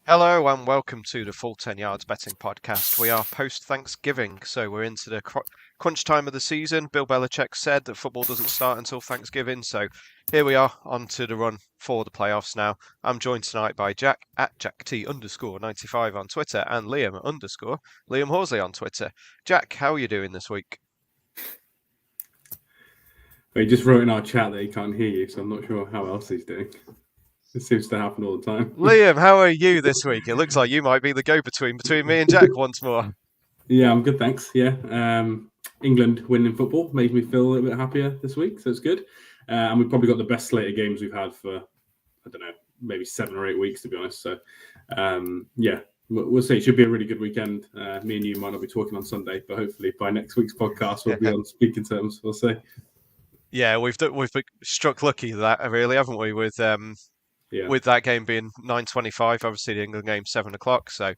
Hello and welcome to the Full 10 Yards Betting Podcast. We are post Thanksgiving, so we're into the crunch time of the season. Bill Belichick said that football doesn't start until Thanksgiving, so here we are on to the run for the playoffs now. I'm joined tonight by Jack at JackT_95 on Twitter and Liam Horsley on Twitter. Jack, how are you doing this week? He just wrote in our chat that he can't hear you, so I'm not sure how else he's doing. It seems to happen all the time. Liam, how are you this week? It looks like you might be the go-between between me and Jack once more. Yeah, I'm good, thanks. Yeah, England winning football made me feel a little bit happier this week, so it's good. And we've probably got the best slate of games we've had for, I don't know, maybe 7 or 8 weeks, to be honest. So, yeah, we'll see. It should be a really good weekend. Me and you might not be talking on Sunday, but hopefully by next week's podcast, we'll be on speaking terms. We'll see. Yeah, we've struck lucky that really, haven't we? With that game being 9:25, obviously the England game 7 o'clock, so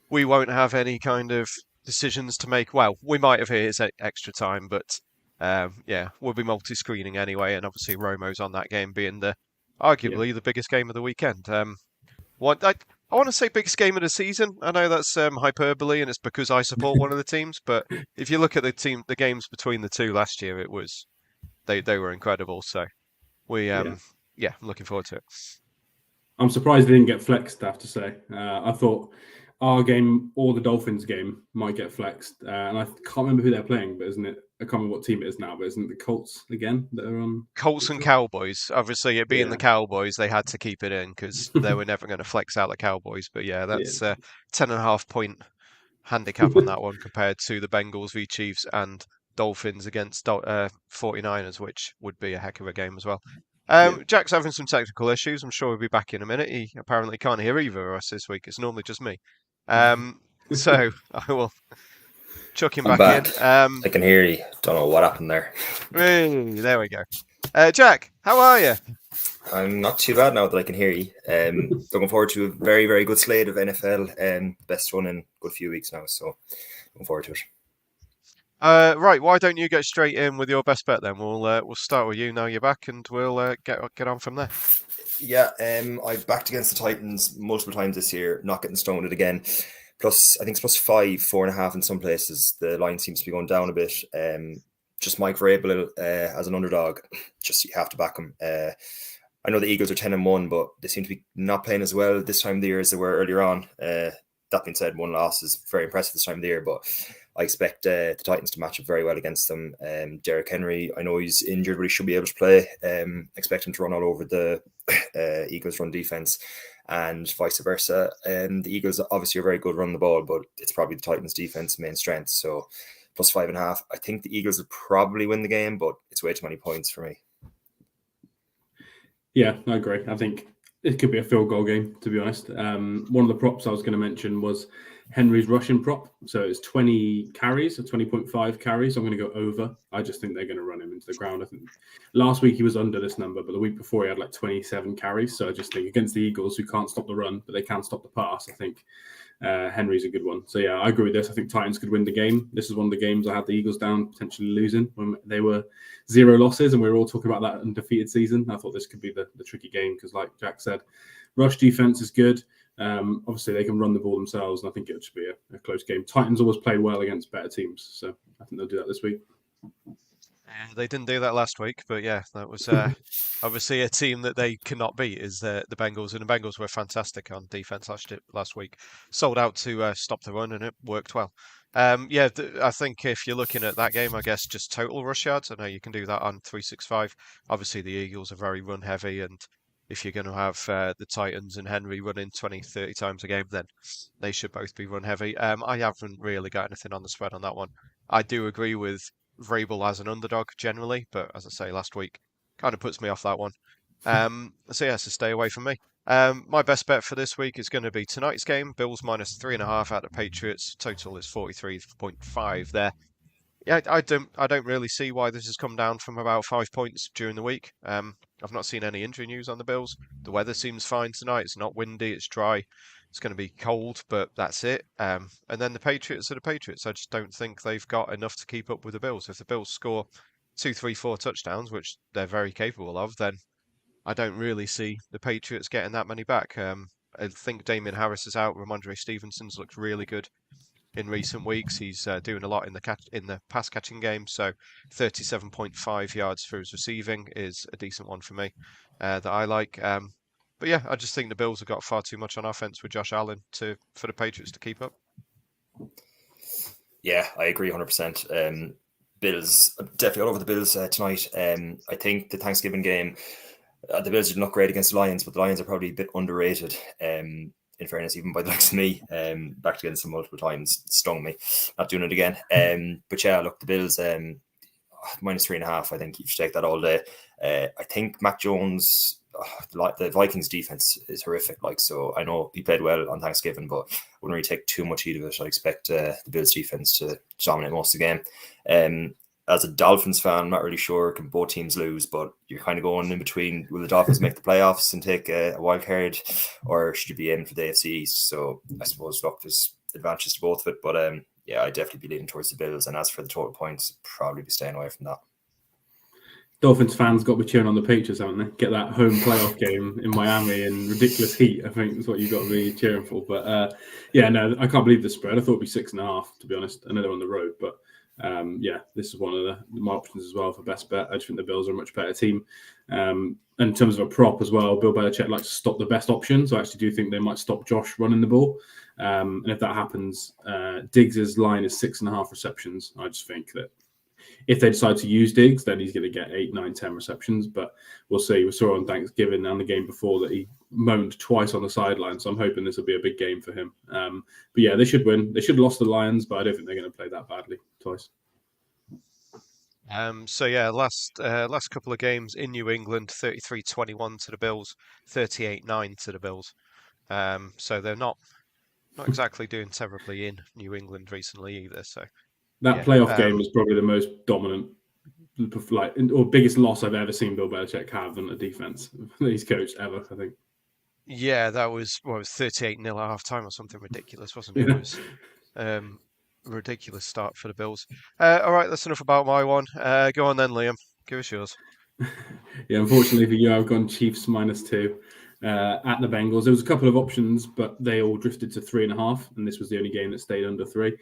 we won't have any kind of decisions to make. Well, we might have here as extra time, but yeah, we'll be multi-screening anyway, and obviously Romo's on that game being arguably the biggest game of the weekend. What I want to say biggest game of the season. I know that's hyperbole, and it's because I support one of the teams, but if you look at the games between the two last year, it was they were incredible. So we I'm looking forward to it. I'm surprised they didn't get flexed, I have to say. I thought our game or the Dolphins game might get flexed. And I can't remember who they're playing, but isn't it? I can't remember what team it is now, but isn't it the Colts again that are on? Colts and Cowboys. Obviously, it being the Cowboys, they had to keep it in because they were never going to flex out the Cowboys. But yeah, that's 10.5 point handicap on that one compared to the Bengals v Chiefs and Dolphins against 49ers, which would be a heck of a game as well. Jack's having some technical issues. I'm sure he'll be back in a minute. He apparently can't hear either of us this week. It's normally just me. So I will chuck him back in. I can hear you. Don't know what happened there. There we go. Jack, how are you? I'm not too bad now that I can hear you. Looking forward to a very, very good slate of NFL. Best one in a good few weeks now. So looking forward to it. Right, why don't you get straight in with your best bet then? We'll start with you now you're back, and we'll get on from there. Yeah, I've backed against the Titans multiple times this year, not getting stoned again. Plus, I think it's +5, 4.5 in some places. The line seems to be going down a bit. Just Mike Vrabel as an underdog. Just you have to back him. I know the Eagles are 10-1, but they seem to be not playing as well this time of the year as they were earlier on. That being said, 1 loss is very impressive this time of the year, but I expect the Titans to match up very well against them. Derrick Henry, I know he's injured, but he should be able to play. Expect him to run all over the Eagles' run defense and vice versa. The Eagles obviously are very good running the ball, but it's probably the Titans' defense main strength. So +5.5. I think the Eagles will probably win the game, but it's way too many points for me. Yeah, I agree. I think it could be a field goal game, to be honest. One of the props I was going to mention was Henry's rushing prop. So it's 20 carries, or 20.5 carries. I'm going to go over. I just think they're going to run him into the ground. I think last week he was under this number, but the week before he had like 27 carries. So I just think against the Eagles, who can't stop the run, but they can stop the pass, I think Henry's a good one. So yeah, I agree with this. I think Titans could win the game. This is one of the games I had the Eagles down, potentially losing when they were 0 losses, and we were all talking about that undefeated season. I thought this could be the tricky game because, like Jack said, rush defense is good. Obviously, they can run the ball themselves, and I think it should be a close game. Titans always play well against better teams, so I think they'll do that this week. They didn't do that last week, but yeah, that was obviously a team that they cannot beat is the Bengals, and the Bengals were fantastic on defense last week. Sold out to stop the run, and it worked well. I think if you're looking at that game, I guess just total rush yards. I know you can do that on 365. Obviously, the Eagles are very run heavy, and if you're going to have the Titans and Henry running 20, 30 times a game, then they should both be run heavy. I haven't really got anything on the spread on that one. I do agree with Vrabel as an underdog generally, but as I say, last week kind of puts me off that one. So stay away from me. My best bet for this week is going to be tonight's game. Bills -3.5 out of Patriots. Total is 43.5 there. Yeah, I don't really see why this has come down from about 5 points during the week. I've not seen any injury news on the Bills. The weather seems fine tonight. It's not windy. It's dry. It's going to be cold, but that's it. And then the Patriots are the Patriots. I just don't think they've got enough to keep up with the Bills. If the Bills score 2, 3, 4 touchdowns, which they're very capable of, then I don't really see the Patriots getting that many back. I think Damien Harris is out. Ramondre Stevenson's looked really good in recent weeks. He's doing a lot in the pass catching game. So 37.5 yards for his receiving is a decent one for me that I like. But yeah, I just think the Bills have got far too much on offense with Josh Allen for the Patriots to keep up. Yeah, I agree 100%. Bills, definitely all over the Bills tonight. I think the Thanksgiving game, the Bills didn't look great against the Lions, but the Lions are probably a bit underrated. In fairness, even by the likes of me, backed against them multiple times, stung me. Not doing it again. But yeah, look, the Bills, -3.5. I think you should take that all day. I think Mac Jones, the Vikings defense is horrific. So I know he played well on Thanksgiving, but wouldn't really take too much heed of it. I expect the Bills defense to dominate most of the game. As a Dolphins fan, I'm not really sure can both teams lose, but you're kind of going in between. Will the Dolphins make the playoffs and take a wild card, or should you be aiming for the AFC East? So I suppose, look, there's advantages to both of it, but yeah, I'd definitely be leaning towards the Bills. And as for the total points, probably be staying away from that. Dolphins fans got to be cheering on the Patriots, haven't they? Get that home playoff game in Miami in ridiculous heat, I think is what you've got to be cheering for. But yeah, no, I can't believe the spread. I thought it'd be 6.5, to be honest. I know they're on the road, but yeah, this is one of my options as well for best bet. I just think the Bills are a much better team. And in terms of a prop as well, Bill Belichick likes to stop the best options. I actually do think they might stop Josh running the ball. And if that happens, Diggs' line is 6.5 receptions. I just think that if they decide to use Diggs, then he's going to get 8, 9, 10 receptions. But we'll see. We saw on Thanksgiving and the game before that he moaned twice on the sideline. So I'm hoping this will be a big game for him. But yeah, they should win. They should have lost the Lions, but I don't think they're going to play that badly twice. So yeah, last couple of games in New England, 33-21 to the Bills, 38-9 to the Bills. So they're not exactly doing terribly in New England recently either. So that playoff game is probably the most dominant, or biggest loss I've ever seen Bill Belichick have in a defense that he's coached ever, I think. Yeah, that was 38-0 at half time or something ridiculous, wasn't it? It was a ridiculous start for the Bills. All right, that's enough about my one. Go on then, Liam. Give us yours. Yeah, unfortunately for you, I've gone Chiefs -2 at the Bengals. There was a couple of options, but they all drifted to 3.5, and this was the only game that stayed under 3.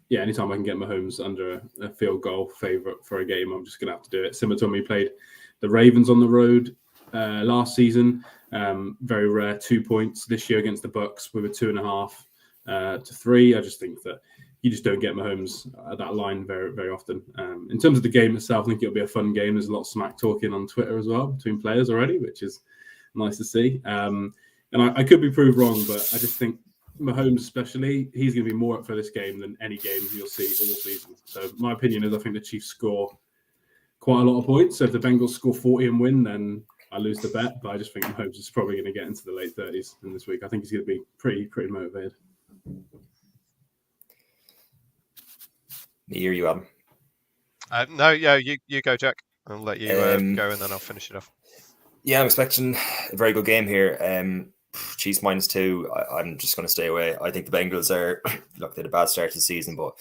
Yeah, anytime I can get Mahomes under a field goal favorite for a game, I'm just going to have to do it. Similar to when we played the Ravens on the road last season, very rare 2 points. This year against the Bucks, we were 2.5 to 3. I just think that you just don't get Mahomes at that line very, very often. In terms of the game itself, I think it'll be a fun game. There's a lot of smack talking on Twitter as well between players already, which is nice to see. And I could be proved wrong, but I just think Mahomes especially, he's going to be more up for this game than any game you'll see all season. So my opinion is I think the Chiefs score quite a lot of points. So if the Bengals score 40 and win, then I lose the bet. But I just think Mahomes is probably going to get into the late 30s in this week. I think he's going to be pretty motivated. Me or you, Adam? No, yeah, you go, Jack. I'll let you go, and then I'll finish it off. Yeah, I'm expecting a very good game here. Chiefs -2. I'm just going to stay away. I think the Bengals are, look, they had a bad start to the season, but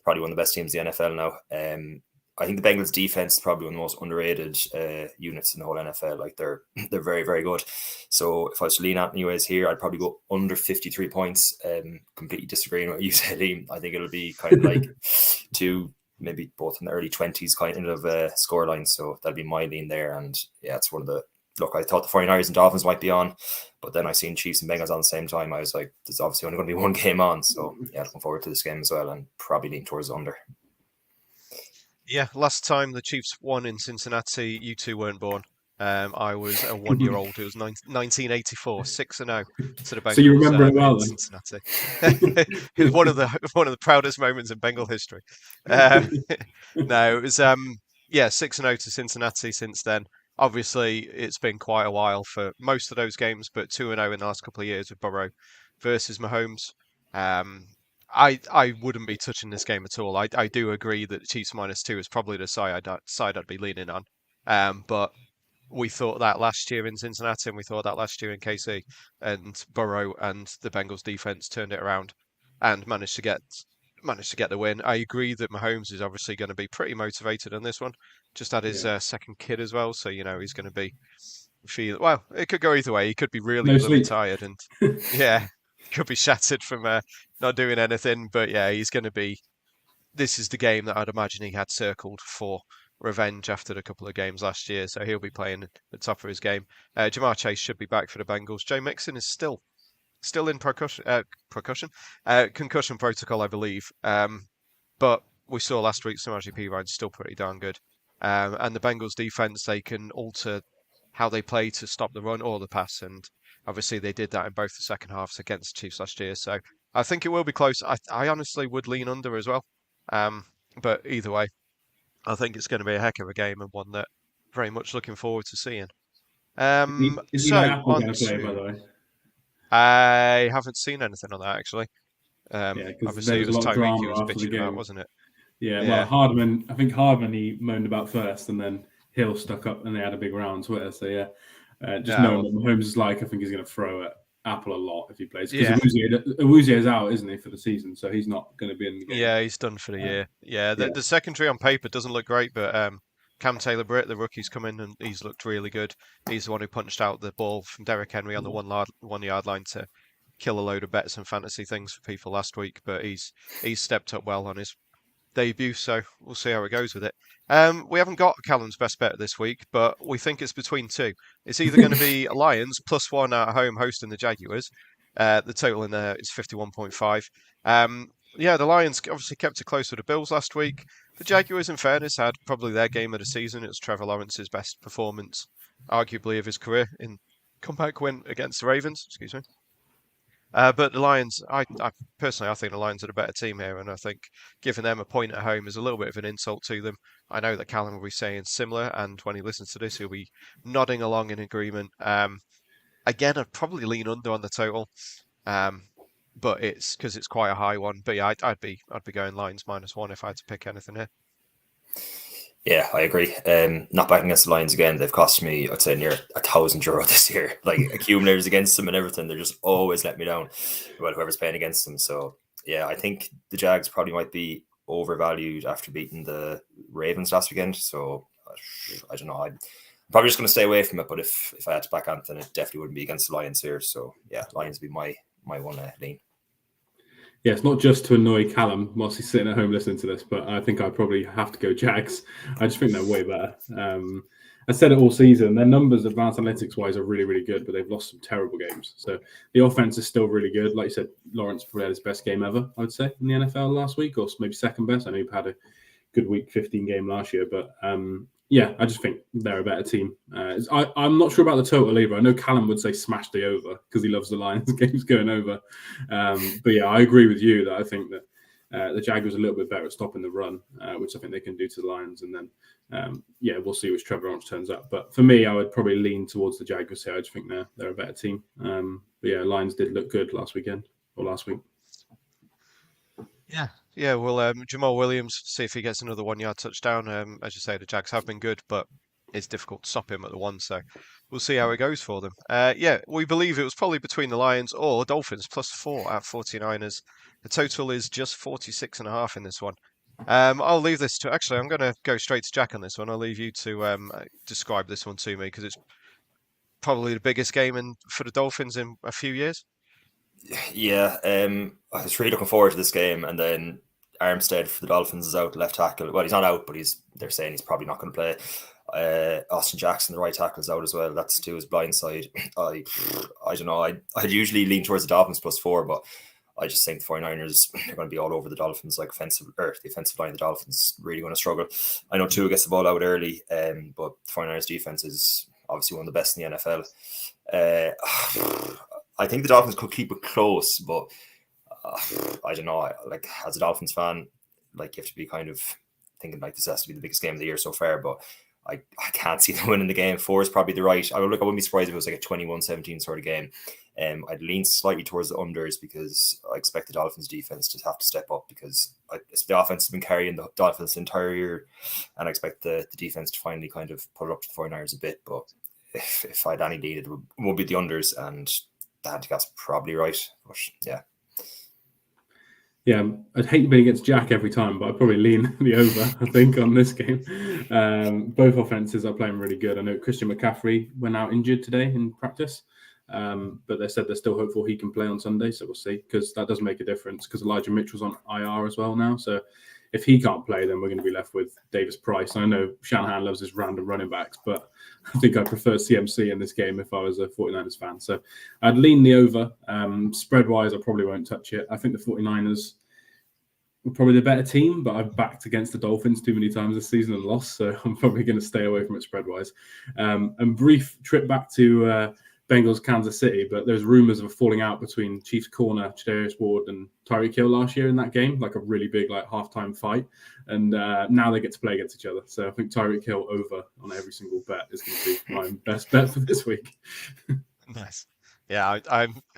probably one of the best teams in the NFL now. I think the Bengals defense is probably one of the most underrated units in the whole NFL. Like they're very, very good. So if I was to lean out anyways here, I'd probably go under 53 points. Completely disagreeing with what you said, Liam. I think it'll be kind of like maybe both in the early 20s kind of scoreline. So that'd be my lean there. And yeah, it's one of the, look, I thought the 49ers and Dolphins might be on, but then I seen Chiefs and Bengals on the same time. I was like, there's obviously only going to be one game on. So yeah, looking forward to this game as well, and probably lean towards under. Yeah, last time the Chiefs won in Cincinnati, you two weren't born. I was a 1-year-old. It was 1984, 6-0 to the Bengals. So you remember it well, then? Cincinnati. It was one of the proudest moments in Bengal history. No, it was 6-0 to Cincinnati since then. Obviously, it's been quite a while for most of those games, but 2-0 in the last couple of years with Burrow versus Mahomes. I wouldn't be touching this game at all. I do agree that Chiefs -2 is probably the side I'd be leaning on. But we thought that last year in Cincinnati, and we thought that last year in KC, and Burrow and the Bengals defense turned it around and managed to get the win. I agree that Mahomes is obviously going to be pretty motivated on this one. Just had his second kid as well, so he's going to be feel well. It could go either way. He could be really No bloody sleep. tired, and yeah, could be shattered from not doing anything. But yeah, he's going to be. This is the game that I'd imagine he had circled for revenge after a couple of games last year, so he'll be playing at the top of his game. Jamar Chase should be back for the Bengals. Joe Mixon is still in concussion protocol, I believe. But we saw last week Samaje Perine's still pretty darn good. And the Bengals defense, they can alter how they play to stop the run or the pass. And obviously they did that in both the second halves against the Chiefs last year. So I think it will be close. I honestly would lean under as well. But either way, I think it's going to be a heck of a game and one that very much looking forward to seeing. Is Eli So Apple on going to play, by the to, way? I haven't seen anything on that actually. Yeah, because there Obviously it was a was lot of Tyreek he drama was after the bitching about, game. wasn't it? Yeah, well, Yeah, Hardman, I think Hardman he moaned about first, and then Hill stuck up, and they had a big round on Twitter. So yeah, just yeah, knowing well, what Mahomes is like, I think he's going to throw at Apple a lot if he plays because yeah. Awuzie is out, isn't he, for the season? So he's not going to be in the game. Yeah, he's done for the year. Yeah, Yeah, the secondary on paper doesn't look great, but Cam Taylor-Britt, the rookie's come in and he's looked really good. He's the one who punched out the ball from Derrick Henry on the 1 yard line to kill a load of bets and fantasy things for people last week. But he's stepped up well on his debut, so we'll see how it goes with it. We haven't got Callum's best bet this week, but we think it's between two. It's either going to be Lions +1 at home hosting the Jaguars. The total in there is 51.5. Yeah, the Lions obviously kept it close with the Bills last week. The Jaguars, in fairness, had probably their game of the season. It was Trevor Lawrence's best performance, arguably, of his career in comeback win against the Ravens. Excuse me. But the Lions, I personally, I think the Lions are the better team here, and I think giving them a point at home is a little bit of an insult to them. I know that Callum will be saying similar, and when he listens to this, he'll be nodding along in agreement. Again, I'd probably lean under on the total, but it's because it's quite a high one. But yeah, I'd be going Lions -1 if I had to pick anything here. Yeah, I agree. Not backing against the Lions again. They've cost me, I'd say, near €1,000 this year. Like accumulators against them and everything. They're just always let me down. Well, whoever's playing against them. So yeah, I think the Jags probably might be overvalued after beating the Ravens last weekend. So I don't know. I'm probably just going to stay away from it. But if I had to back Anthony, it definitely wouldn't be against the Lions here. So yeah, Lions would be my one lean. Yeah, it's not just to annoy Callum whilst he's sitting at home listening to this, but I think I probably have to go Jags. I just think they're way better. I said it all season. Their numbers, advanced analytics-wise, are really, really good, but they've lost some terrible games. So the offense is still really good. Like you said, Lawrence probably had his best game ever, I would say, in the NFL last week, or maybe second best. I know he had a good Week 15 game last year, but yeah, I just think they're a better team. I'm not sure about the total either. I know Callum would say smash the over because he loves the Lions games going over. But yeah, I agree with you that I think that the Jaguars are a little bit better at stopping the run, which I think they can do to the Lions. And then, yeah, we'll see which Trevor Lawrence turns up. But for me, I would probably lean towards the Jaguars here. I just think they're a better team. But yeah, Lions did look good last week. Yeah, yeah. Well, Jamal Williams, see if he gets another 1 yard touchdown. As you say, the Jags have been good, but it's difficult to stop him at the one. So we'll see how it goes for them. Yeah, we believe it was probably between the Lions or Dolphins +4 at 49ers. The total is just 46.5 in this one. I'll leave this to. Actually, I'm going to go straight to Jack on this one. I'll leave you to describe this one to me because it's probably the biggest game for the Dolphins in a few years. Yeah, I was really looking forward to this game, and then Armstead for the Dolphins is out, left tackle. Well, he's not out, but they're saying he's probably not going to play. Austin Jackson, the right tackle, is out as well. That's to his blind side. I don't know. I'd usually lean towards the Dolphins +4, but I just think the 49ers are going to be all over the Dolphins, like the offensive line of the Dolphins really going to struggle. I know Tua gets the ball out early, but the 49ers defense is obviously one of the best in the NFL. I think the Dolphins could keep it close, but I don't know. Like, as a Dolphins fan, like, you have to be kind of thinking like this has to be the biggest game of the year so far, but I can't see them winning the game. 4 is probably the right. I wouldn't be surprised if it was like a 21-17 sort of game. I'd lean slightly towards the unders because I expect the Dolphins defense to have to step up because the offense has been carrying the Dolphins the entire year, and I expect the defense to finally kind of put it up to the 49ers a bit. But if I had any lead, it would be the unders, and the handicap's probably right. But yeah. Yeah, I'd hate being against Jack every time, but I'd probably lean the over, I think, on this game. Both offenses are playing really good. I know Christian McCaffrey went out injured today in practice, but they said they're still hopeful he can play on Sunday, so we'll see, because that does make a difference, because Elijah Mitchell's on IR as well now, so if he can't play, then we're going to be left with Davis Price. I know Shanahan loves his random running backs, but I think I prefer CMC in this game if I was a 49ers fan. So I'd lean the over. Spread-wise, I probably won't touch it. I think the 49ers were probably the better team, but I've backed against the Dolphins too many times this season and lost, so I'm probably going to stay away from it spread-wise. And brief trip back to Bengals Kansas City, but there's rumors of a falling out between Chiefs corner Jadarius Ward and Tyreek Hill last year in that game, like a really big halftime fight, and now they get to play against each other. So I think Tyreek Hill over on every single bet is going to be my best bet for this week. Nice. Yeah,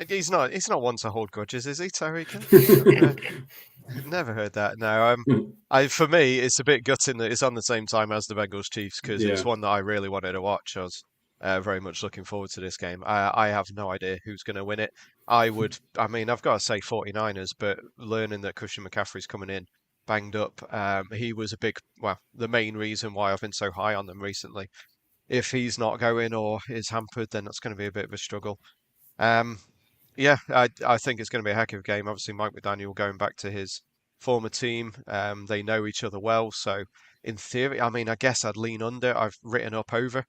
he's not one to hold grudges, is he, Tyreek Hill? Never heard that. No, for me, it's a bit gutting that it's on the same time as the Bengals Chiefs, because it's one that I really wanted to watch. I was very much looking forward to this game. I have no idea who's going to win it. I've got to say 49ers, but learning that Christian McCaffrey's coming in banged up, he was the main reason why I've been so high on them recently. If he's not going or is hampered, then that's going to be a bit of a struggle. Yeah, I think it's going to be a heck of a game. Obviously, Mike McDaniel going back to his former team. They know each other well. So, in theory, I guess I'd lean under. I've written up over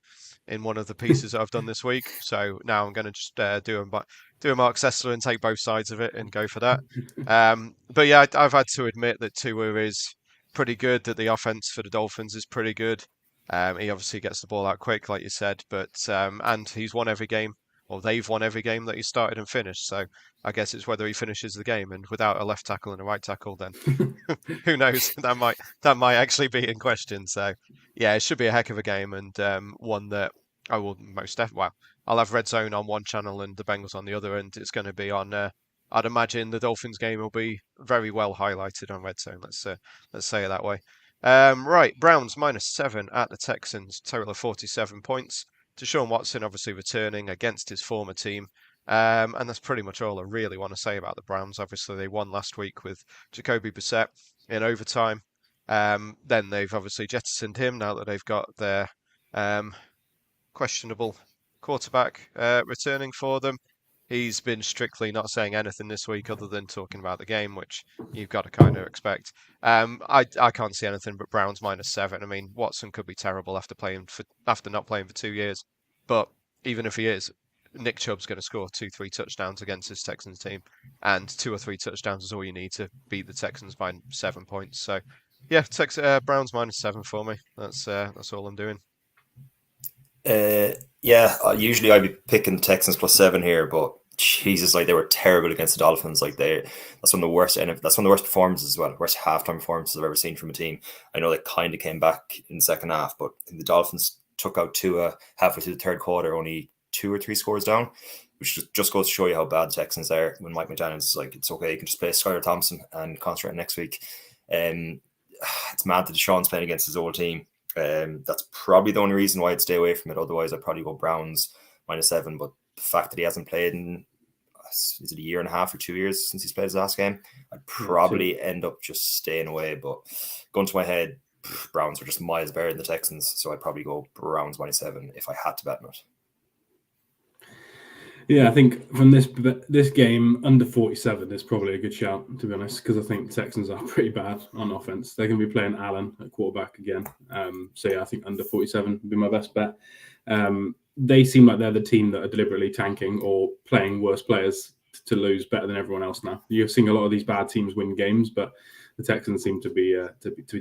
in one of the pieces that I've done this week. So now I'm going to just do a Mark Sessler and take both sides of it and go for that. But yeah, I've had to admit that Tua is pretty good, that the offense for the Dolphins is pretty good. He obviously gets the ball out quick, like you said, but and he's won every game. Or they've won every game that he started and finished. So I guess it's whether he finishes the game. And without a left tackle and a right tackle, then who knows? That might actually be in question. So yeah, it should be a heck of a game, and one that I will most definitely. Well, I'll have Red Zone on one channel and the Bengals on the other, and it's going to be on. I'd imagine the Dolphins game will be very well highlighted on Red Zone. Let's say it that way. Right, Browns -7 at the Texans, total of 47 points. Deshaun Watson obviously returning against his former team. And that's pretty much all I really want to say about the Browns. Obviously, they won last week with Jacoby Brissett in overtime. Then they've obviously jettisoned him now that they've got their questionable quarterback returning for them. He's been strictly not saying anything this week other than talking about the game, which you've got to kind of expect. I can't see anything but Browns -7. I mean, Watson could be terrible after not playing for 2 years, but even if he is, Nick Chubb's going to score 2-3 touchdowns against his Texans team, and 2 or 3 touchdowns is all you need to beat the Texans by 7 points. So, yeah, Browns -7 for me. That's all I'm doing. Usually I'd be picking Texans +7 here, but Jesus, like they were terrible against the Dolphins. Like that's one of the worst, and that's one of the worst performances as well. Worst halftime performances I've ever seen from a team. I know they kind of came back in the second half, but I think the Dolphins took out Tua halfway through the third quarter, only 2 or 3 scores down, which just goes to show you how bad the Texans are. When Mike McDaniel's like, it's okay, you can just play Skylar Thompson and concentrate on next week. It's mad that Deshaun's playing against his old team. That's probably the only reason why I'd stay away from it. Otherwise, I'd probably go Browns -7. But the fact that he hasn't played in, is it a year and a half or 2 years since he's played his last game, I'd probably end up just staying away. But going to my head, Browns are just miles better than the Texans, so I'd probably go Browns -7 if I had to bet on it. Yeah, I think from this game, under 47 is probably a good shout, to be honest, because I think the Texans are pretty bad on offense. They're going to be playing Allen at quarterback again. So yeah, I think under 47 would be my best bet. They seem like they're the team that are deliberately tanking or playing worse players to lose better than everyone else now. You're seeing a lot of these bad teams win games, but the Texans seem to be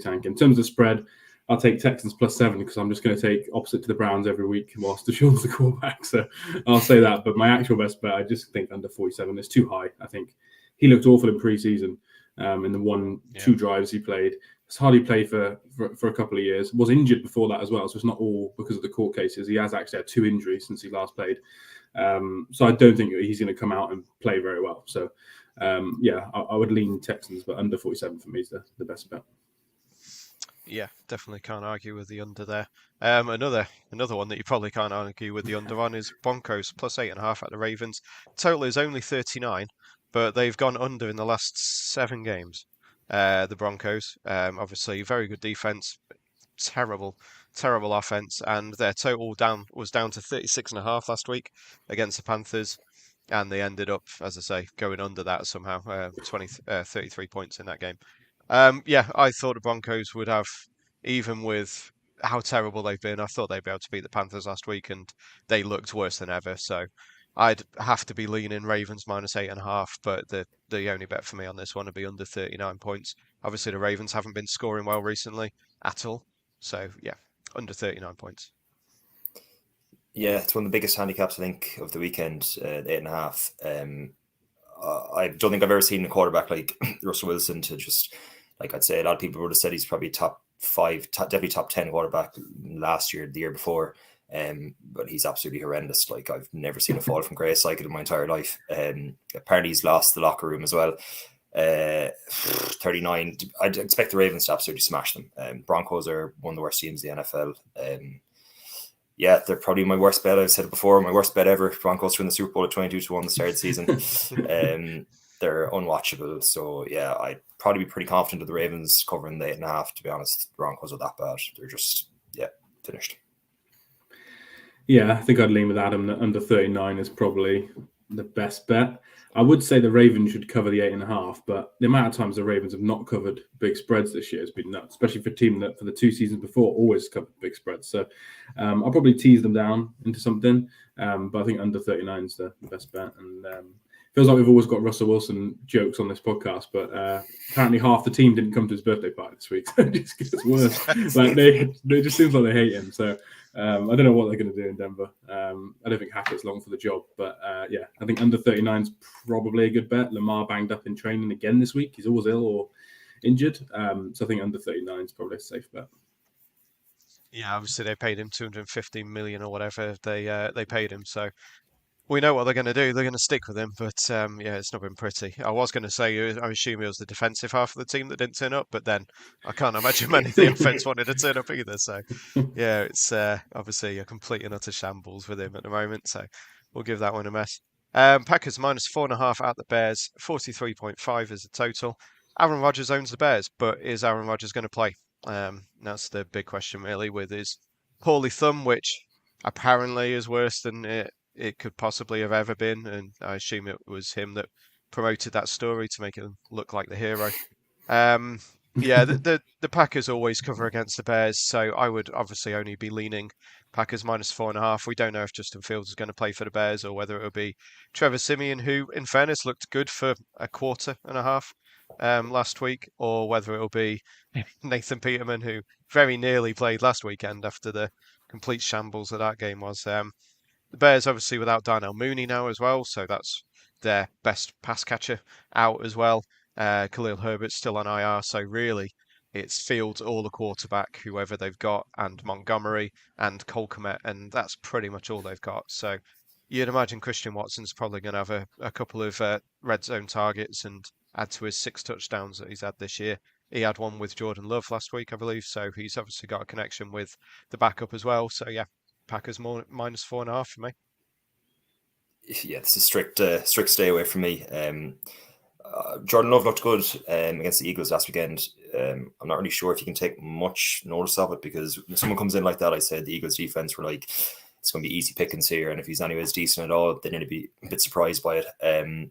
tanking. In terms of spread, I'll take Texans +7 because I'm just going to take opposite to the Browns every week whilst Deshaun's the quarterback. So I'll say that. But my actual best bet, I just think under 47 is too high. I think he looked awful in preseason in the 2 drives he played. It's hardly played for a couple of years. Was injured before that as well. So it's not all because of the court cases. He has actually had 2 injuries since he last played. So I don't think he's going to come out and play very well. So I would lean Texans, but under 47 for me is the best bet. Yeah, definitely can't argue with the under there. Another one that you probably can't argue with the under on is Broncos plus 8.5 at the Ravens. Total is only 39, but they've gone under in the last 7 games. The Broncos, obviously, very good defense, terrible, terrible offense, and their total was down to 36.5 last week against the Panthers, and they ended up, as I say, going under that somehow, 33 points in that game. Yeah, I thought the Broncos would have, even with how terrible they've been, I thought they'd be able to beat the Panthers last week, and they looked worse than ever. So I'd have to be leaning Ravens minus 8.5, but the only bet for me on this one would be under 39 points. Obviously, the Ravens haven't been scoring well recently at all. So yeah, under 39 points. Yeah, it's one of the biggest handicaps, I think, of the weekend, the 8.5. I don't think I've ever seen a quarterback like Russell Wilson to just, like I'd say, a lot of people would have said he's probably top 5, definitely top 10 quarterback last year, the year before. But he's absolutely horrendous. Like, I've never seen a fall from grace like it in my entire life. Apparently he's lost the locker room as well. 39. I'd expect the Ravens to absolutely smash them. Broncos are one of the worst teams in the NFL. Yeah, they're probably my worst bet. I've said it before, my worst bet ever. Broncos to win the Super Bowl at 22-1 the start of the season. They're unwatchable. So yeah, I'd probably be pretty confident of the Ravens covering the 8.5. To be honest, the Broncos are that bad. They're just finished. Yeah, I think I'd lean with Adam that under 39 is probably the best bet. I would say the Ravens should cover the 8.5, but the amount of times the Ravens have not covered big spreads this year has been nuts, especially for a team that for the 2 seasons before always covered big spreads. So I'll probably tease them down into something, but I think under 39 is the best bet. And feels like we've always got Russell Wilson jokes on this podcast, but apparently half the team didn't come to his birthday party this week. So it just gets worse. Like it just seems like they hate him. So I don't know what they're going to do in Denver. I don't think Hackett's long for the job, but yeah, I think under 39 is probably a good bet. Lamar banged up in training again this week. He's always ill or injured. So I think under 39 is probably a safe bet. Yeah, obviously they paid him 250 million or whatever they paid him. So we know what they're going to do. They're going to stick with him, but yeah, it's not been pretty. I was going to say, I assume it was the defensive half of the team that didn't turn up, but then I can't imagine many of the offense wanted to turn up either. So yeah, it's obviously a complete and utter shambles with him at the moment. So we'll give that one a miss. Packers minus 4.5 at the Bears, 43.5 is the total. Aaron Rodgers owns the Bears, but is Aaron Rodgers going to play? That's the big question, really, with his poorly thumb, which apparently is worse than it could possibly have ever been, and I assume it was him that promoted that story to make him look like the hero. Yeah, the Packers always cover against the Bears, so I would obviously only be leaning Packers minus 4.5. We don't know if Justin Fields is going to play for the Bears or whether it'll be Trevor Siemian, who, in fairness, looked good for a quarter and a half last week, or whether it'll be Nathan Peterman, who very nearly played last weekend after the complete shambles that game was. The Bears obviously without Darnell Mooney now as well, so that's their best pass catcher out as well. Khalil Herbert's still on IR, so really it's Fields or the quarterback, whoever they've got, and Montgomery and Cole Kmet, and that's pretty much all they've got. So you'd imagine Christian Watson's probably going to have a couple of red zone targets and add to his 6 touchdowns that he's had this year. He had one with Jordan Love last week, I believe, so he's obviously got a connection with the backup as well. So yeah, Packers minus 4.5 for me. Yeah, it's a strict stay away from me. Jordan Love looked good against the Eagles last weekend. I'm not really sure if you can take much notice of it, because when someone comes in like that, I said the Eagles defense were like, it's going to be easy pickings here, and if he's anyways decent at all, they need to be a bit surprised by it. The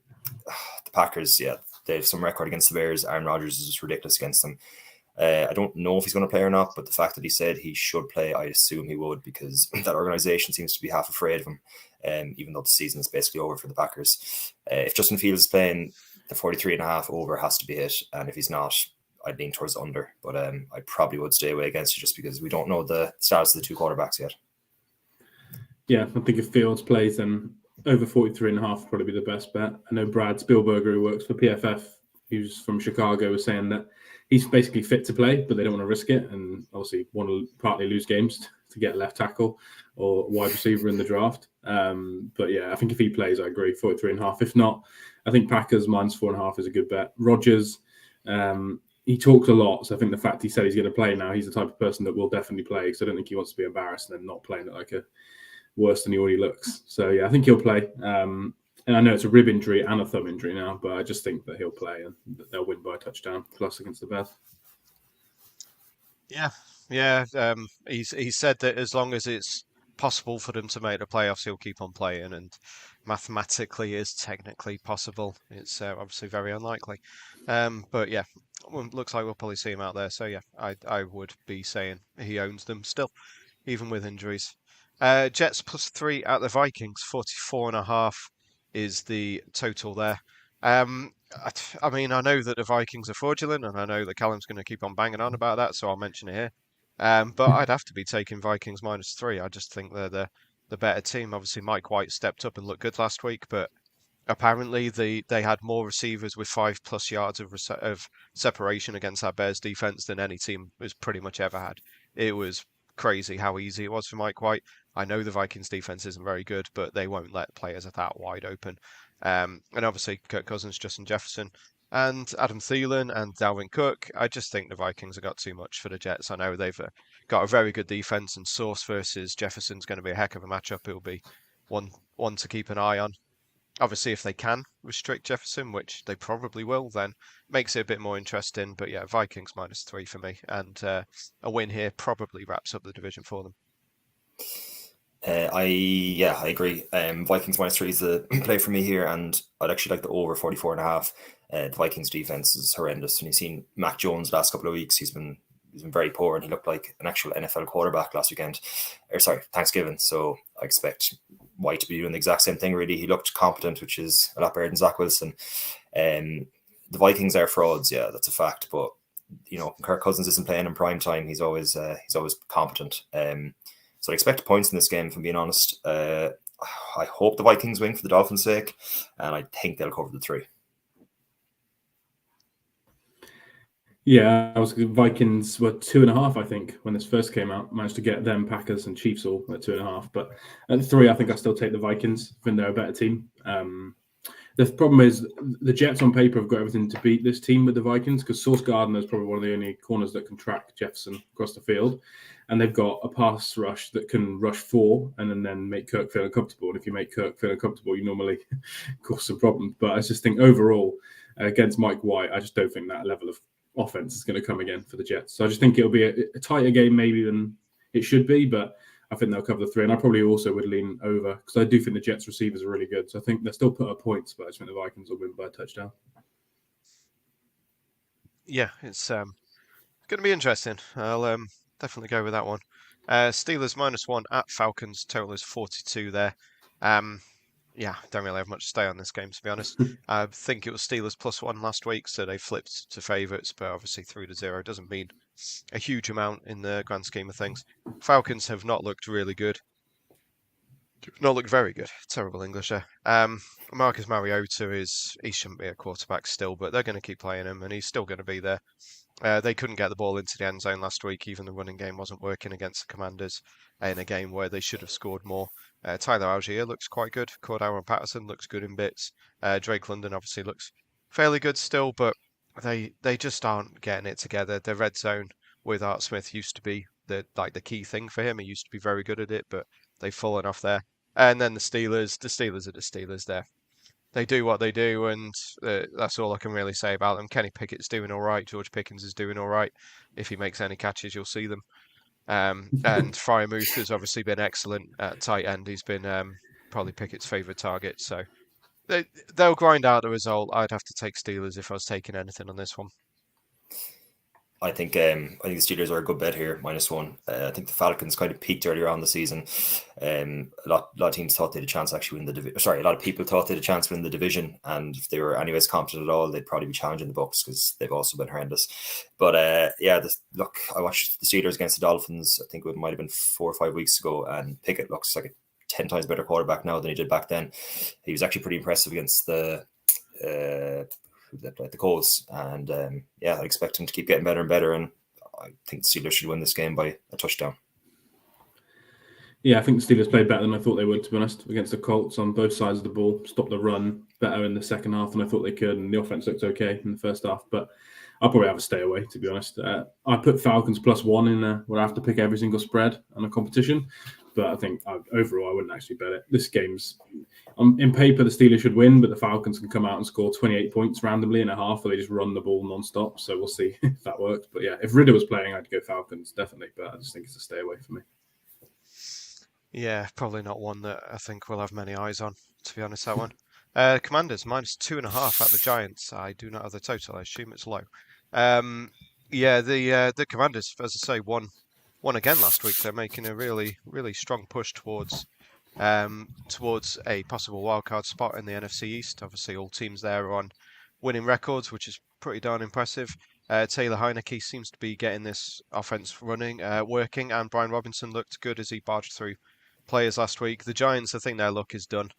Packers, yeah, they have some record against the Bears. Aaron Rodgers is just ridiculous against them. I don't know if he's going to play or not, but the fact that he said he should play, I assume he would, because that organization seems to be half afraid of him, even though the season is basically over for the Packers. If Justin Fields is playing, the 43.5 over has to be hit, and if he's not, I'd lean towards under, but I probably would stay away against it just because we don't know the status of the 2 quarterbacks yet. Yeah, I think if Fields plays, then over 43.5 would probably be the best bet. I know Brad Spielberger, who works for PFF, who's from Chicago, was saying that he's basically fit to play, but they don't want to risk it, and obviously want to partly lose games to get left tackle or wide receiver in the draft. But yeah, I think if he plays, I agree, 43.5. If not, I think Packers minus 4.5 is a good bet. Rodgers, he talks a lot. So I think the fact he said he's going to play now, he's the type of person that will definitely play. Because I don't think he wants to be embarrassed and then not playing it like a worse than he already looks. So yeah, I think he'll play. And I know it's a rib injury and a thumb injury now, but I just think that he'll play and that they'll win by a touchdown plus against the Bears. Yeah. He said that as long as it's possible for them to make the playoffs, he'll keep on playing, and mathematically is technically possible. It's obviously very unlikely. But yeah, looks like we'll probably see him out there. So yeah, I would be saying he owns them still, even with injuries. Jets +3 at the Vikings, 44.5 is the total there. I mean, I know that the Vikings are fraudulent, and I know that Callum's going to keep on banging on about that, so I'll mention it here. But I'd have to be taking Vikings -3. I just think they're the better team. Obviously, Mike White stepped up and looked good last week, but apparently they had more receivers with 5+ yards of separation against that Bears defense than any team has pretty much ever had. It was crazy how easy it was for Mike White. I know the Vikings defense isn't very good, but they won't let players that wide open. And obviously Kirk Cousins, Justin Jefferson, and Adam Thielen and Dalvin Cook. I just think the Vikings have got too much for the Jets. I know they've got a very good defense, and Sauce versus Jefferson's going to be a heck of a matchup. It'll be one to keep an eye on. Obviously, if they can restrict Jefferson, which they probably will, then makes it a bit more interesting. But yeah, Vikings -3 for me, and a win here probably wraps up the division for them. I agree. Vikings -3 is the play for me here, and I'd actually like the over 44.5. The Vikings defense is horrendous, and you've seen Mac Jones the last couple of weeks. He's been very poor, and he looked like an actual NFL quarterback last weekend, or sorry, Thanksgiving. So I expect White to be doing the exact same thing. Really, he looked competent, which is a lot better than Zach Wilson. The Vikings are frauds, yeah, that's a fact. But you know, Kirk Cousins isn't playing in prime time. He's always competent. So I expect points in this game, if I'm being honest. I hope the Vikings win for the Dolphins' sake, and I think they'll cover the 3. Yeah, Vikings were 2.5, I think, when this first came out. Managed to get them, Packers and Chiefs all at 2.5. But at 3, I think I still take the Vikings. I think they're a better team. The problem is the Jets on paper have got everything to beat this team with the Vikings, because Sauce Gardner is probably one of the only corners that can track Jefferson across the field. And they've got a pass rush that can rush 4 and then make Kirk feel uncomfortable. And if you make Kirk feel uncomfortable, you normally cause some problems. But I just think overall, against Mike White, I just don't think that level of offense is going to come again for the Jets. So I just think it'll be a tighter game maybe than it should be, but I think they'll cover the 3. And I probably also would lean over, because I do think the Jets receivers are really good. So I think they'll still put up points, but I just think the Vikings will win by a touchdown. Yeah, it's going to be interesting. I'll definitely go with that one. Steelers -1 at Falcons. Total is 42 there. Yeah, don't really have much to say on this game, to be honest. I think it was Steelers +1 last week, so they flipped to favourites, but obviously 3-0 doesn't mean a huge amount in the grand scheme of things. Falcons have not looked really good. Not looked very good. Terrible English there. Marcus Mariota he shouldn't be a quarterback still, but they're going to keep playing him, and he's still going to be there. They couldn't get the ball into the end zone last week. Even the running game wasn't working against the Commanders in a game where they should have scored more. Tyler Algier looks quite good. Cordarrelle Patterson looks good in bits. Drake London obviously looks fairly good still, but they just aren't getting it together. The red zone with Art Smith used to be the key thing for him. He used to be very good at it, but they've fallen off there. And then the Steelers are the Steelers there. They do what they do, and that's all I can really say about them. Kenny Pickett's doing all right. George Pickens is doing all right. If he makes any catches, you'll see them. And Freiermuth has obviously been excellent at tight end. He's been probably Pickett's favourite target. So they'll grind out the result. I'd have to take Steelers if I was taking anything on this one. I think the Steelers are a good bet here, -1. I think the Falcons kind of peaked earlier on the season. A lot of teams thought they had a chance actually win the division. Sorry, a lot of people thought they had a chance to win the division, and if they were anyways competent at all, they'd probably be challenging the Bucs, because they've also been horrendous. But I watched the Steelers against the Dolphins. I think it might have been 4 or 5 weeks ago, and Pickett looks like a 10 times better quarterback now than he did back then. He was actually pretty impressive against the Colts, and I expect him to keep getting better and better, and I think the Steelers should win this game by a touchdown. Yeah, I think the Steelers played better than I thought they would, to be honest, against the Colts on both sides of the ball. Stopped the run better in the second half than I thought they could, and the offense looked okay in the first half. But I'll probably have a stay away, to be honest. I put Falcons +1 in there where I have to pick every single spread on a competition. But I think overall, I wouldn't actually bet it. This game's, in paper, the Steelers should win, but the Falcons can come out and score 28 points randomly in a half, where they just run the ball non-stop. So we'll see if that works. But yeah, if Ridder was playing, I'd go Falcons, definitely. But I just think it's a stay away for me. Yeah, probably not one that I think we'll have many eyes on, to be honest, that one. Commanders, -2.5 at the Giants. I do not have the total. I assume it's low. Yeah, the Commanders, as I say, won again last week. They're making a really, really strong push towards a possible wildcard spot in the NFC East. Obviously, all teams there are on winning records, which is pretty darn impressive. Taylor Heineke seems to be getting this offense running, working, and Brian Robinson looked good as he barged through players last week. The Giants, I think their luck is done.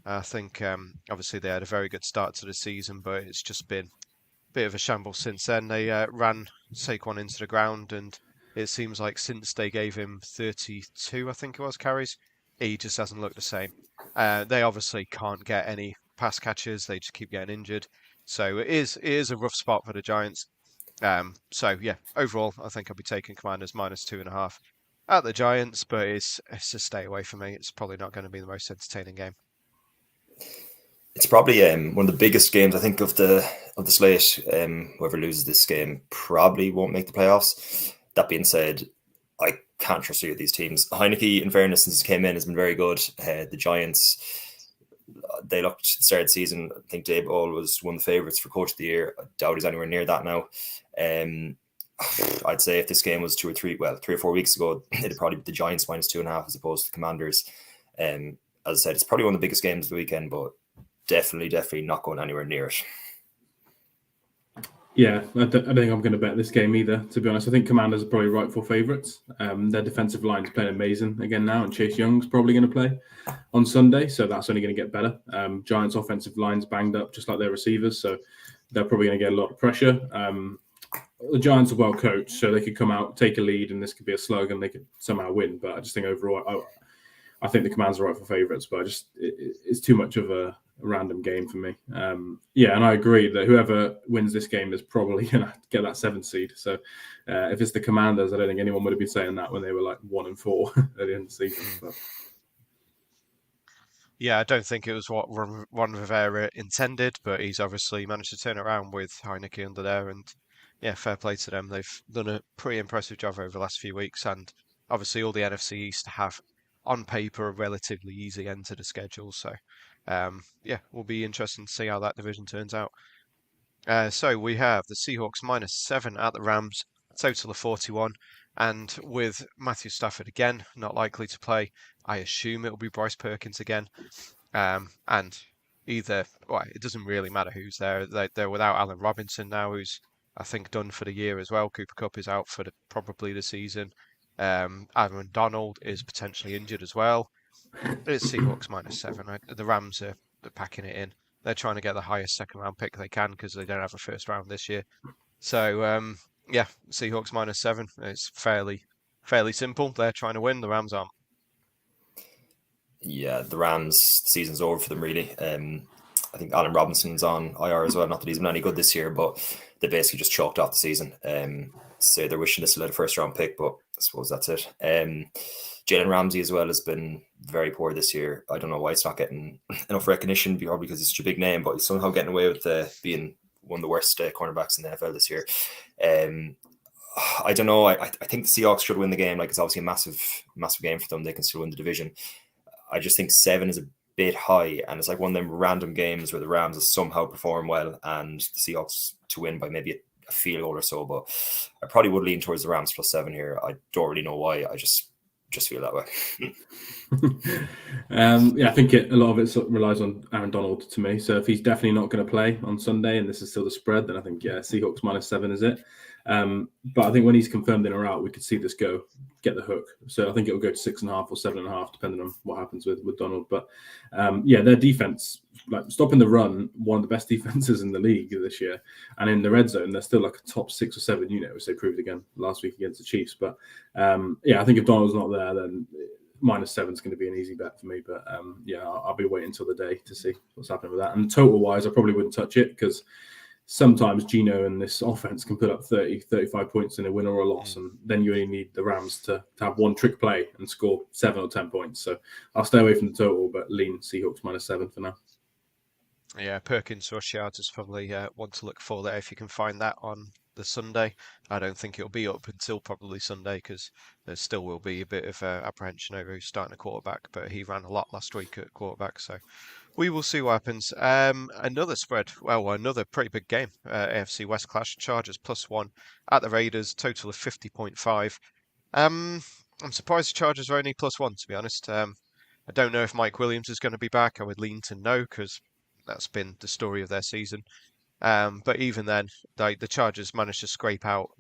I think obviously they had a very good start to the season, but it's just been a bit of a shambles since then. They ran Saquon into the ground, and it seems like since they gave him 32, I think it was, carries, he just hasn't looked the same. They obviously can't get any pass catches. They just keep getting injured. So it is a rough spot for the Giants. So yeah, overall, I think I'll be taking Commanders -2.5 at the Giants, but it's a stay away for me. It's probably not going to be the most entertaining game. It's probably one of the biggest games, I think, of the slate. Whoever loses this game probably won't make the playoffs. That being said, I can't trust either of these teams. Heineke, in fairness, since he came in, has been very good. The Giants, they looked at the start of the season. I think Dave Ball was one of the favourites for Coach of the Year. I doubt he's anywhere near that now. I'd say if this game was 3 or 4 weeks ago, it'd probably be the Giants -2.5 as opposed to the Commanders. As I said, it's probably one of the biggest games of the weekend, but definitely not going anywhere near it. Yeah, I don't think I'm going to bet this game either, to be honest. I think Commanders are probably rightful favourites. Their defensive line's playing amazing again now, and Chase Young's probably going to play on Sunday, so that's only going to get better. Giants' offensive line's banged up, just like their receivers, so they're probably going to get a lot of pressure. The Giants are well coached, so they could come out, take a lead, and this could be a slug, and they could somehow win. But I just think overall, I think the Commanders are rightful favourites, but it's too much of a random game for me. Yeah, and I agree that whoever wins this game is probably going to get that 7th seed. So if it's the Commanders, I don't think anyone would have been saying that when they were like 1-4 at the end of the season. But. Yeah, I don't think it was what Ron Rivera intended, but he's obviously managed to turn it around with Heineke under there, and yeah, fair play to them. They've done a pretty impressive job over the last few weeks, and obviously all the NFC East have, on paper, a relatively easy end to the schedule. So yeah, will be interesting to see how that division turns out. So we have the Seahawks -7 at the Rams, total of 41. And with Matthew Stafford again, not likely to play, I assume it'll be Bryce Perkins again. And either, well, it doesn't really matter who's there. They're without Allen Robinson now, who's, I think, done for the year as well. Cooper Kupp is out for probably the season. Aaron Donald is potentially injured as well. It's Seahawks -7. Right? The Rams are packing it in. They're trying to get the highest second-round pick they can because they don't have a first round this year. So, yeah, Seahawks -7. It's fairly simple. They're trying to win. The Rams aren't. Yeah, the Rams' season's over for them, really. I think Allen Robinson's on IR as well. Not that he's been any good this year, but they basically just chalked off the season. So they're wishing this to let a first-round pick, but I suppose that's it. Jalen Ramsey as well has been very poor this year. I don't know why it's not getting enough recognition, probably because he's such a big name, but he's somehow getting away with being one of the worst cornerbacks in the NFL this year. I don't know. I think the Seahawks should win the game. Like, it's obviously a massive game for them. They can still win the division. I just think 7 is a bit high, and it's like one of them random games where the Rams will somehow perform well and the Seahawks to win by maybe a field goal or so. But I probably would lean towards the Rams +7 here. I don't really know why. I just feel that way. Yeah, I think a lot of it sort of relies on Aaron Donald to me. So if he's definitely not going to play on Sunday and this is still the spread, then I think, yeah, Seahawks -7 is it. But I think when he's confirmed in or out, we could see this get the hook. So I think it'll go to 6.5 or 7.5, depending on what happens with Donald. But yeah, their defense, like stopping the run, one of the best defenses in the league this year. And in the red zone, they're still like a top 6 or 7 unit, which they proved again last week against the Chiefs. But yeah, I think if Donald's not there, then -7 is going to be an easy bet for me. But yeah, I'll be waiting until the day to see what's happening with that. And total wise, I probably wouldn't touch it because sometimes Gino and this offense can put up 30, 35 points in a win or a loss, and then you only need the Rams to have one trick play and score 7 or 10 points. So I'll stay away from the total, but lean Seahawks -7 for now. Yeah, Perkins rush yards is probably one to look for there if you can find that on the Sunday. I don't think it'll be up until probably Sunday because there still will be a bit of apprehension over who's starting a quarterback, but he ran a lot last week at quarterback, so we will see what happens. Another spread, well, another pretty big game. AFC West clash, Chargers +1 at the Raiders, total of 50.5. I'm surprised the Chargers are only +1, to be honest. I don't know if Mike Williams is going to be back. I would lean to no because that's been the story of their season. But even then, the Chargers managed to scrape out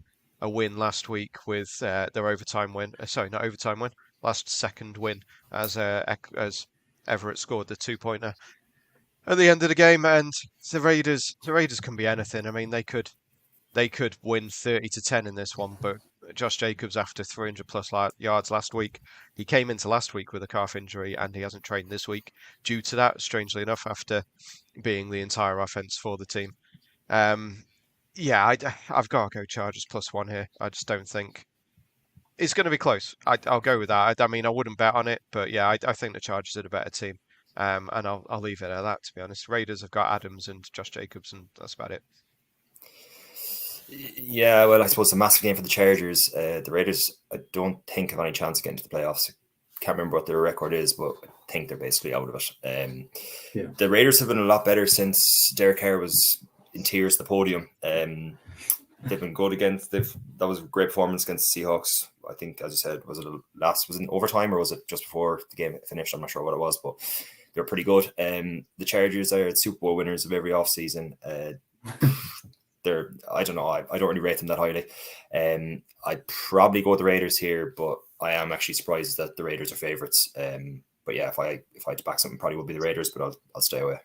a win last week with their overtime win. Sorry, not overtime win, last second win as Everett scored the 2-pointer at the end of the game. And the Raiders can be anything. I mean, they could win 30-10 in this one, but Josh Jacobs, after 300+ yards last week, he came into last week with a calf injury and he hasn't trained this week due to that, strangely enough, after being the entire offense for the team. Yeah, I've got to go Chargers +1 here. I just don't think it's going to be close. I'll go with that. I mean, I wouldn't bet on it, but yeah, I think the Chargers are the better team. And I'll leave it at that, to be honest. Raiders have got Adams and Josh Jacobs, and that's about it. Yeah, well, I suppose it's a massive game for the Chargers. The Raiders, I don't think have any chance of getting to the playoffs. Can't remember what their record is, but I think they're basically out of it. The Raiders have been a lot better since Derek Carr was in tears at the podium. They've been good against. That was a great performance against the Seahawks. I think, as you said, was it in overtime or was it just before the game finished? I'm not sure what it was, but they're pretty good. The Chargers are Super Bowl winners of every offseason. I don't know. I don't really rate them that highly. I'd probably go with the Raiders here, but I am actually surprised that the Raiders are favourites. But yeah, if I had to back something, probably would be the Raiders, but I'll stay away.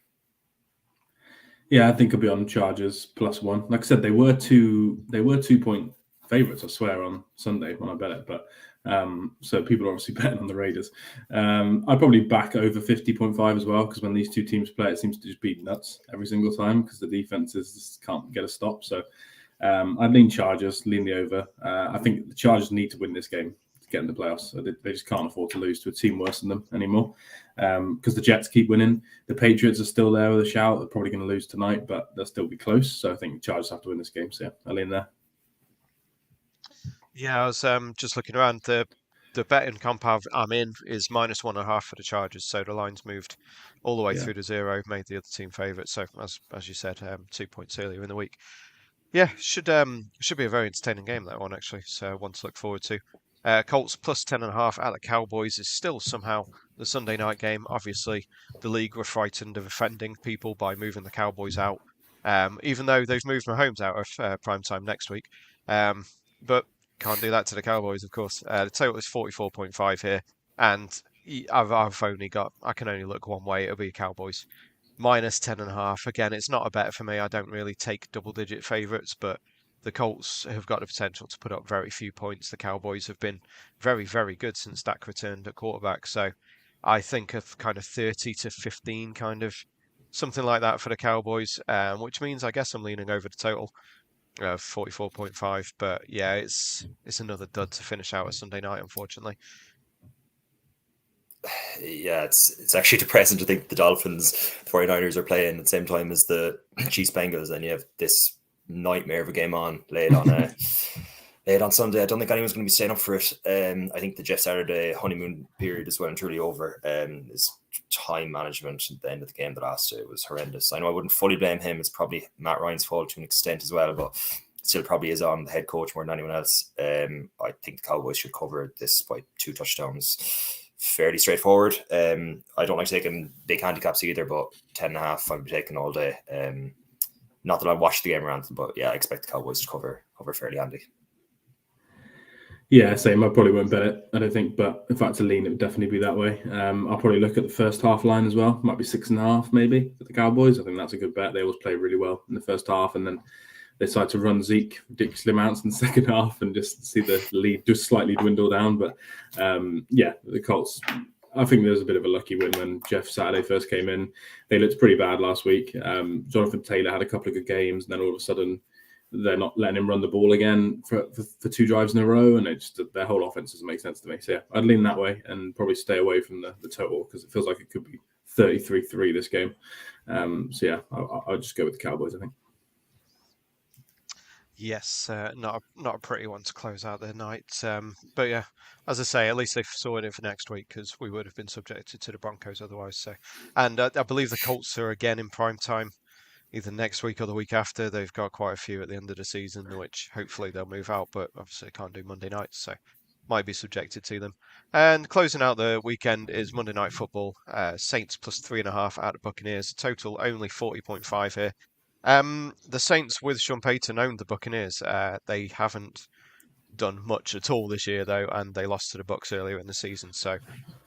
Yeah, I think I'll be on Chargers +1. Like I said, they were 2-point favourites, I swear, on Sunday when I bet it. But so people are obviously betting on the Raiders. I'd probably back over 50.5 as well, because when these two teams play, it seems to just be nuts every single time because the defenses just can't get a stop. So I'd lean Chargers, lean the over. I think the Chargers need to win this game to get in the playoffs. So they just can't afford to lose to a team worse than them anymore, because the Jets keep winning. The Patriots are still there with a shout. They're probably going to lose tonight, but they'll still be close. So I think the Chargers have to win this game. So yeah, I'll lean there. Yeah, I was just looking around. The betting comp I'm in is -1.5 for the Chargers, so the line's moved all the way through to 0, made the other team favourite. So as you said, 2 points earlier in the week. Yeah, should be a very entertaining game, that one, actually. So one to look forward to. Colts +10.5 at the Cowboys is still somehow the Sunday night game. Obviously, the league were frightened of offending people by moving the Cowboys out, even though they've moved Mahomes out of prime time next week. But can't do that to the Cowboys, of course. The total is 44.5 here, and I can only look one way. It'll be Cowboys -10.5. Again, it's not a bet for me. I don't really take double-digit favourites, but the Colts have got the potential to put up very few points. The Cowboys have been very, very good since Dak returned at quarterback. So I think of kind of 30-15, kind of something like that for the Cowboys, which means I guess I'm leaning over the total. 44.5, but yeah, it's another dud to finish out a Sunday night, unfortunately. Yeah, it's actually depressing to think the Dolphins, the 49ers are playing at the same time as the Chiefs Bengals, and you have this nightmare of a game late on Sunday. I don't think anyone's going to be staying up for it. I think the Jeff Saturday honeymoon period is well and truly over. His time management at the end of the game, the last day, was horrendous. I know I wouldn't fully blame him. It's probably Matt Ryan's fault to an extent as well, but still probably is on the head coach more than anyone else. I think the Cowboys should cover this by 2 touchdowns. Fairly straightforward. I don't like taking big handicaps either, but 10.5 I'll be taking all day. Not that I watched the game around, but yeah, I expect the Cowboys to cover fairly handy. Yeah, same. I probably won't bet it, I don't think, but if I had to lean, it would definitely be that way. I'll probably look at the first half line as well. Might be 6.5 maybe for the Cowboys. I think that's a good bet. They always play really well in the first half, and then they decide to run Zeke ridiculously amounts in the second half and just see the lead just slightly dwindle down. But yeah, the Colts I think there's a bit of a lucky win when Jeff Saturday first came in. They looked pretty bad last week. Jonathan Taylor had a couple of good games, and then all of a sudden they're not letting him run the ball again for 2 drives in a row, and their whole offense doesn't make sense to me. So yeah, I'd lean that way and probably stay away from the total because it feels like it could be 33-3 this game. So yeah, I'll just go with the Cowboys, I think. Yes, not a pretty one to close out their night. But yeah, as I say, at least they've sorted it for next week because we would have been subjected to the Broncos otherwise. So, and I believe the Colts are again in prime time, either next week or the week after. They've got quite a few at the end of the season, which hopefully they'll move out. But obviously, they can't do Monday nights, so might be subjected to them. And closing out the weekend is Monday Night Football. Saints plus 3.5 at the Buccaneers. Total only 40.5 here. The Saints with Sean Payton owned the Buccaneers. They haven't done much at all this year though, and they lost to the Bucs earlier in the season. So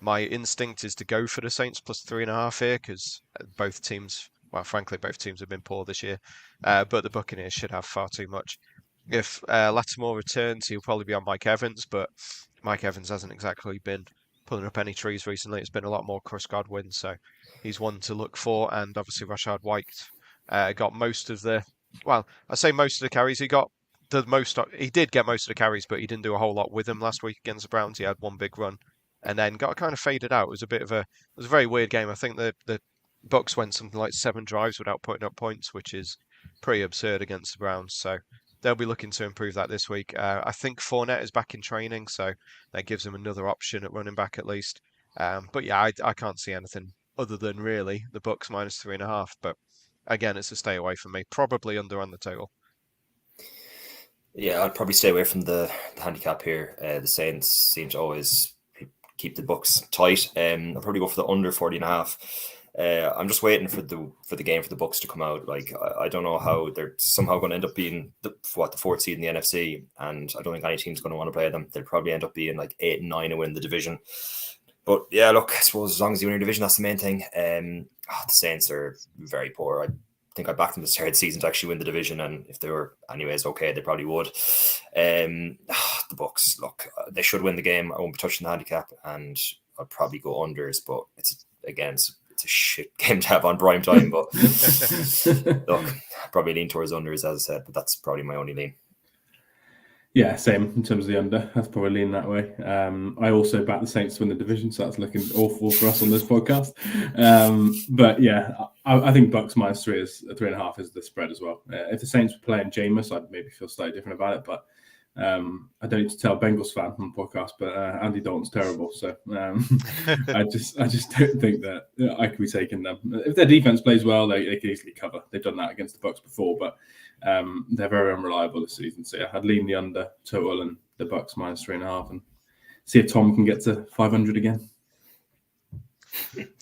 my instinct is to go for the Saints plus 3.5 here because both teams, well, frankly, both teams have been poor this year. But the Buccaneers should have far too much. If Lattimore returns, he'll probably be on Mike Evans, but Mike Evans hasn't exactly been pulling up any trees recently. It's been a lot more Chris Godwin, so he's one to look for, and obviously Rashad White. Got most of the, well, I say most of the carries. He got the most. He did get most of the carries, but he didn't do a whole lot with them last week against the Browns. He had one big run, and then got kind of faded out. It was a very weird game. I think the Bucks went something like 7 drives without putting up points, which is pretty absurd against the Browns. So they'll be looking to improve that this week. I think Fournette is back in training, so that gives him another option at running back at least. But yeah, I can't see anything other than really the Bucks minus 3.5. But again, it's a stay away from me. Probably under on the total. Yeah, I'd probably stay away from the handicap here. The Saints seem to always keep the Bucks tight. I'll probably go for the under 40.5. I'm just waiting for the game for the Bucks to come out. Like I don't know how they're somehow going to end up being the 4th seed in the NFC, and I don't think any team's going to want to play them. They'll probably end up being like 8 and 9 and win the division. But yeah, look, I suppose as long as you win your division, that's the main thing. The Saints are very poor. I think I backed them to start the season to actually win the division, and if they were anyways okay, they probably would. The Bucks, look, they should win the game. I won't be touching the handicap, and I'll probably go unders. But it's a shit game to have on prime time. But look, probably lean towards unders, as I said. But that's probably my only lean. Yeah, same in terms of the under. That's probably leaning that way. I also back the Saints to win the division, so that's looking awful for us on this podcast. But yeah, I think Bucks minus 3.5 is the spread as well. If the Saints were playing Jameis, I'd maybe feel slightly different about it. But I don't need to tell Bengals fan on the podcast, but Andy Dalton's terrible. So I just don't think that I could be taking them. If their defense plays well, they can easily cover. They've done that against the Bucks before, but they're very unreliable this season. So yeah, I'd lean the under total and the Bucks minus 3.5 and see if Tom can get to 500 again.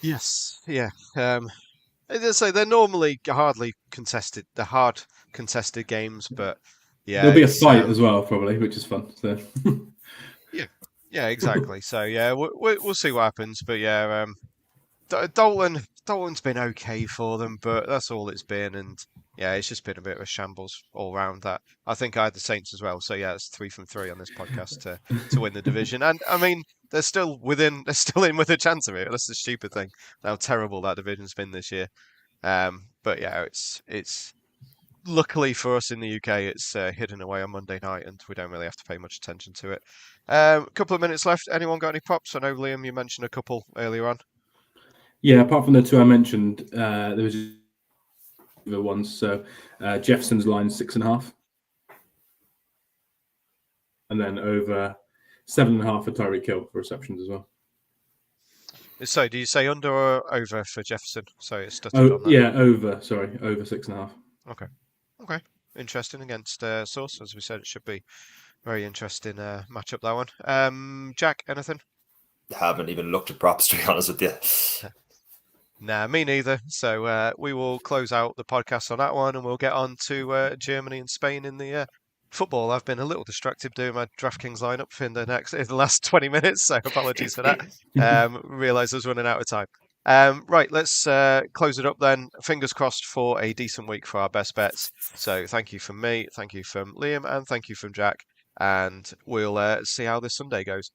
Yes, yeah. So they're normally hardly contested. They're hard contested games, but yeah, there'll be a fight as well, probably, which is fun. So yeah, exactly. So yeah, we'll see what happens. But yeah, Dalton's been okay for them, but that's all it's been, and yeah, it's just been a bit of a shambles all round. That I think I had the Saints as well. So yeah, it's 3 from 3 on this podcast to win the division, and I mean they're still in with a chance of it. That's the stupid thing. How terrible that division's been this year. But yeah, it's luckily for us in the UK, it's hidden away on Monday night, and we don't really have to pay much attention to it. A couple of minutes left. Anyone got any props? I know Liam, you mentioned a couple earlier on. Yeah, apart from the 2 I mentioned, there was the ones. So Jefferson's line 6.5, and then over 7.5 for Tyreek Hill for receptions as well. So, do you say under or over for Jefferson? So it's stuttered on that. Yeah, over. Sorry, over 6.5. Okay. Interesting against Source, as we said. It should be very interesting matchup, that one. Jack, anything? Haven't even looked at props, to be honest with you. Nah, me neither. So we will close out the podcast on that one, and we'll get on to Germany and Spain in the football. I've been a little distracted doing my DraftKings lineup in the last 20 minutes, so apologies for that. Realised I was running out of time. Right, let's close it up then. Fingers crossed for a decent week for our best bets. So thank you from me, thank you from Liam, and thank you from Jack. And we'll see how this Sunday goes.